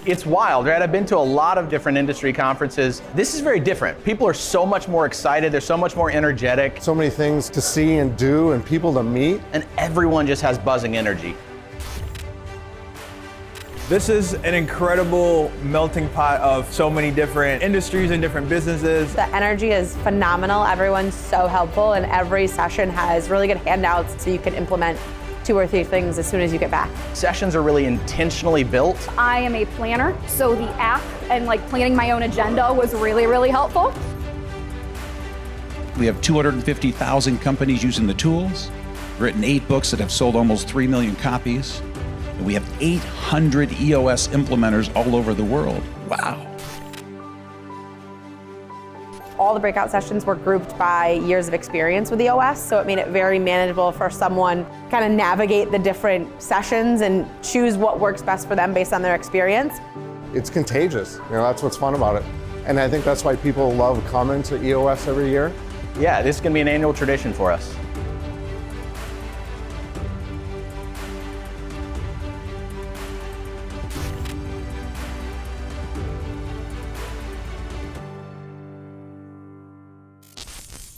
It's wild, right? I've been to a lot of different industry conferences. This is very different. People are so much more excited. They're so much more energetic. So many things to see and do and people to meet. And everyone just has buzzing energy. This is an incredible melting pot of so many different industries and different businesses. The energy is phenomenal. Everyone's so helpful, and every session has really good handouts so you can implement 2 or 3 things as soon as you get back. Sessions are really intentionally built. I am a planner, so the app and planning my own agenda was really, really helpful. We have 250,000 companies using the tools, written 8 books that have sold almost 3 million copies. And we have 800 EOS implementers all over the world. Wow. All the breakout sessions were grouped by years of experience with EOS, so it made it very manageable for someone to kind of navigate the different sessions and choose what works best for them based on their experience. It's contagious. That's what's fun about it. And I think that's why people love coming to EOS every year. Yeah, this is going to be an annual tradition for us.